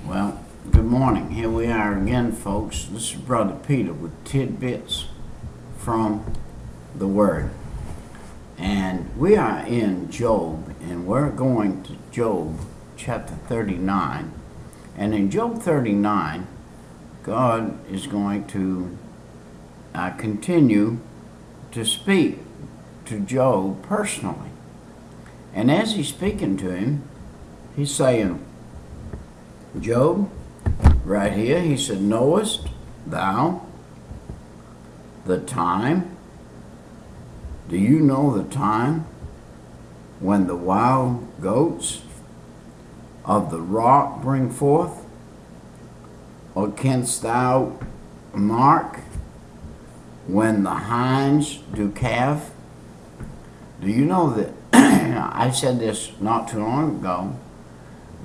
Well, good morning. Here we are again, folks. This is Brother Peter with tidbits from the Word. And we are in Job, and we're going to Job chapter 39. And in Job 39, God is going to continue to speak to Job personally. And as he's speaking to him, he's saying, Job, right here, he said, knowest thou the time? Do you know the time when the wild goats of the rock bring forth? Or canst thou mark when the hinds do calve? Do you know that, I said this not too long ago,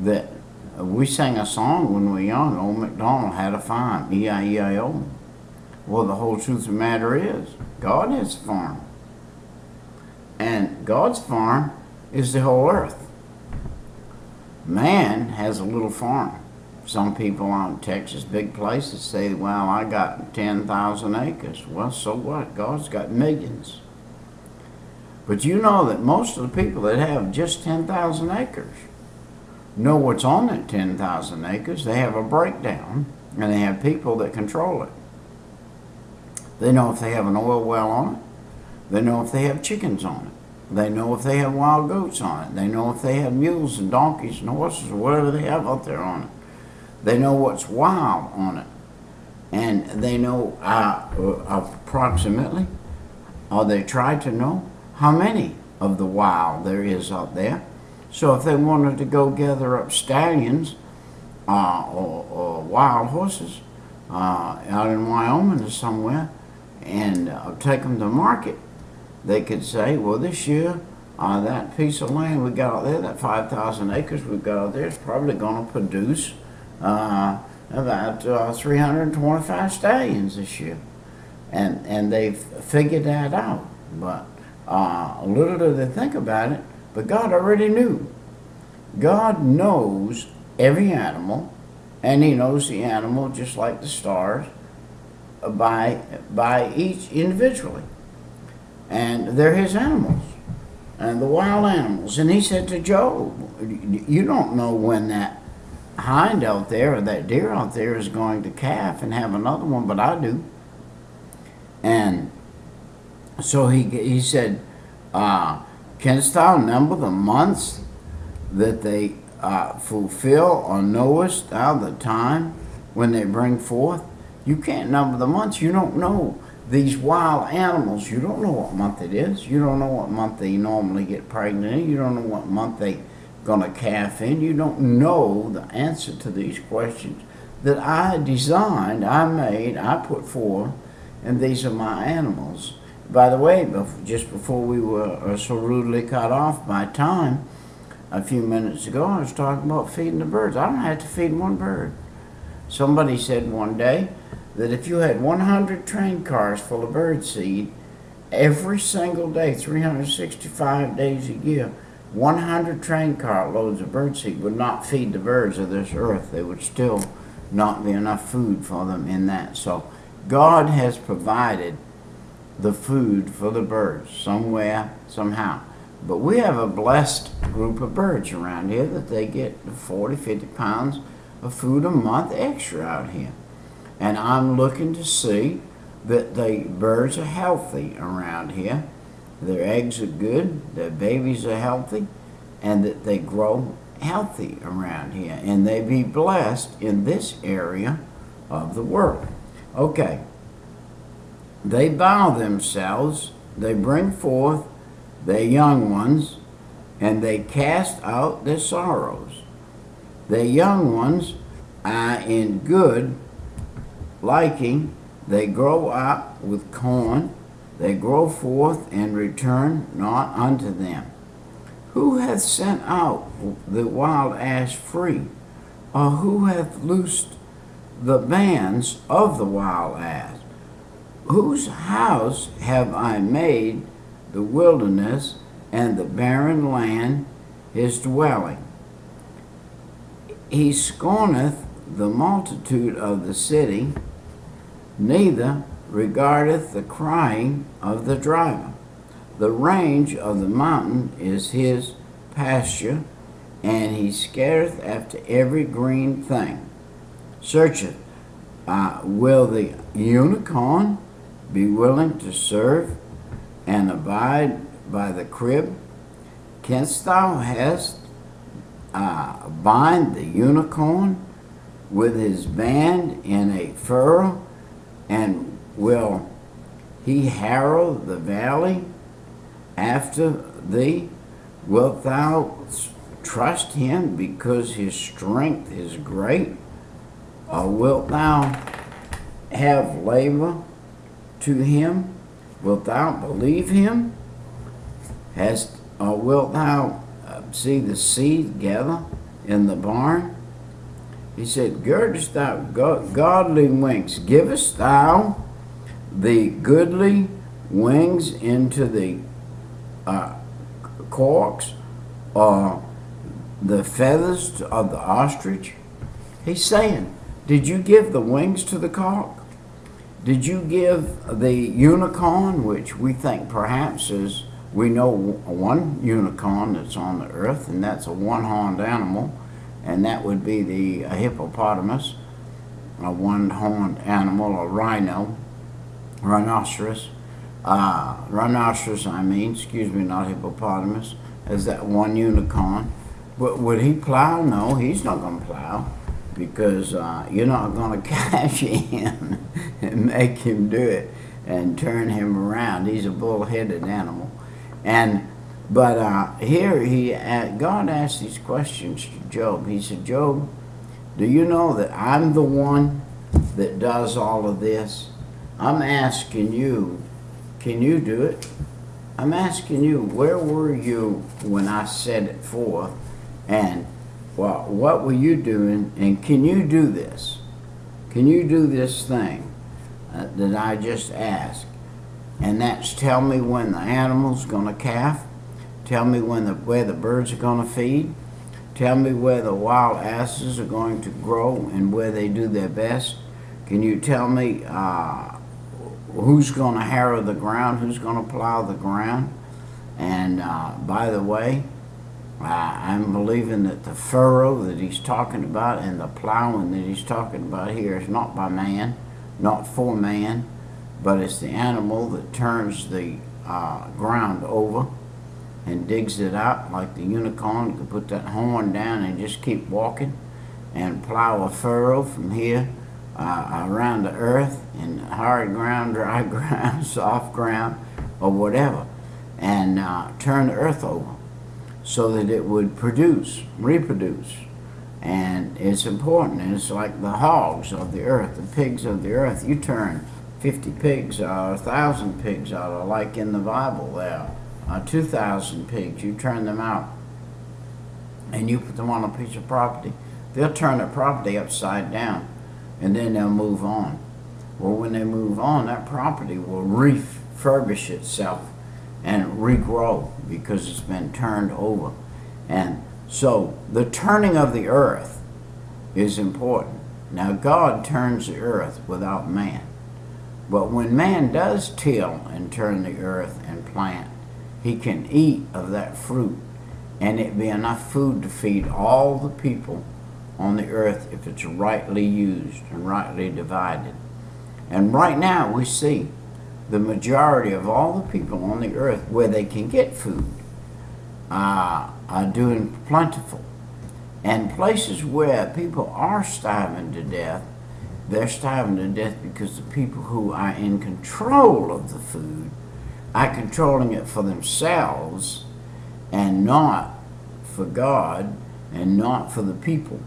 that we sang a song when we were young, Old MacDonald had a farm, E-I-E-I-O. Well, the whole truth of the matter is, God has a farm. And God's farm is the whole earth. Man has a little farm. Some people out in Texas, big places, say, well, I got 10,000 acres. Well, so what? God's got millions. But you know that most of the people that have just 10,000 acres know what's on that 10,000 acres. They have a breakdown, and they have people that control it. They know if they have an oil well on it. They know if they have chickens on it. They know if they have wild goats on it. They know if they have mules and donkeys and horses or whatever they have out there on it. They know what's wild on it. And they know approximately, or they try to know, how many of the wild there is out there. So if they wanted to go gather up stallions or wild horses out in Wyoming or somewhere and take them to market, they could say, well, this year that piece of land we got out there, that 5,000 acres we've got out there, is probably going to produce about 325 stallions this year. And they've figured that out. But little do they think about it, but God already knew. God knows every animal, and he knows the animal just like the stars by each individually. And they're his animals, and the wild animals. And he said to Job, you don't know when that hind out there or that deer out there is going to calf and have another one, but I do. And so he said, canst thou number the months that they fulfill, or knowest thou the time when they bring forth? You can't number the months. You don't know these wild animals. You don't know what month it is. You don't know what month they normally get pregnant in. You don't know what month they're going to calf in. You don't know the answer to these questions that I designed, I made, I put forth, and these are my animals. By the way, just before we were so rudely cut off by time, a few minutes ago, I was talking about feeding the birds. I don't have to feed one bird. Somebody said one day that if you had 100 train cars full of bird seed, every single day, 365 days a year, 100 train car loads of bird seed would not feed the birds of this earth. There would still not be enough food for them in that. So God has provided the food for the birds somewhere, somehow. But we have a blessed group of birds around here that they get 40, 50 pounds of food a month extra out here. And I'm looking to see that the birds are healthy around here. Their eggs are good, their babies are healthy, and that they grow healthy around here. And they be blessed in this area of the world. Okay. They bow themselves, they bring forth their young ones, and they cast out their sorrows. Their young ones are in good liking. They grow up with corn. They grow forth and return not unto them. Who hath sent out the wild ass free? Or who hath loosed the bands of the wild ass? Whose house have I made the wilderness, and the barren land his dwelling? He scorneth the multitude of the city, neither regardeth the crying of the driver. The range of the mountain is his pasture, and he scattereth after every green thing. Searcheth, will the unicorn be willing to serve and abide by the crib? Canst thou bind the unicorn with his band in a furrow, and will he harrow the valley after thee? Wilt thou trust him because his strength is great? Or wilt thou have labor to him? Wilt thou believe him? Or wilt thou see the seed gather in the barn? He said, girdest thou godly wings? Givest thou the goodly wings into the corks, or the feathers of the ostrich? He's saying, did you give the wings to the cock? Did you give the unicorn, which we think perhaps is, we know one unicorn that's on the earth, and that's a one-horned animal, and that would be the hippopotamus, a one-horned animal, a rhinoceros, not hippopotamus, as that one unicorn. But would he plow? No, he's not going to plow, because you're not going to catch him and make him do it and turn him around. He's a bull-headed animal. But here God asked these questions to Job. He said, Job, do you know that I'm the one that does all of this? I'm asking you, can you do it? I'm asking you, where were you when I said it forth? And well, what were you doing? And can you do this? Can you do this thing that I just asked? And that's tell me when the animal's going to calf. Tell me where the birds are going to feed. Tell me where the wild asses are going to grow and where they do their best. Can you tell me who's going to harrow the ground, who's going to plow the ground? And by the way, I'm believing that the furrow that he's talking about and the plowing that he's talking about here is not by man, not for man, but it's the animal that turns the ground over and digs it out, like the unicorn could put that horn down and just keep walking and plow a furrow from here around the earth in hard ground, dry ground, soft ground, or whatever, and turn the earth over so that it would reproduce. And it's important. And it's like the hogs of the earth, the pigs of the earth. You turn 50 pigs or 1,000 pigs out, or like in the Bible there, 2,000 pigs. You turn them out and you put them on a piece of property. They'll turn the property upside down, and then they'll move on. Well, when they move on, that property will refurbish itself and regrow because it's been turned over. And so the turning of the earth is important. Now, God turns the earth without man. But when man does till and turn the earth and plant, he can eat of that fruit, and it be enough food to feed all the people on the earth if it's rightly used and rightly divided. And right now we see the majority of all the people on the earth where they can get food are doing plentiful. And places where people are starving to death, they're starving to death because the people who are in control of the food are controlling it for themselves and not for God and not for the people.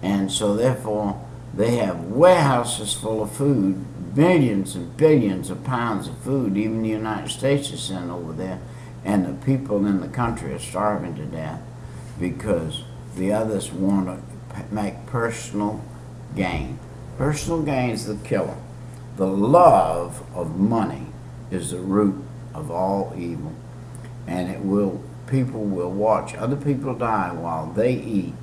And so therefore they have warehouses full of food, billions and billions of pounds of food. Even the United States is sent over there, and the people in the country are starving to death because the others want to make personal gain. Personal gain is the killer. The love of money is the root of all evil, and people will watch other people die while they eat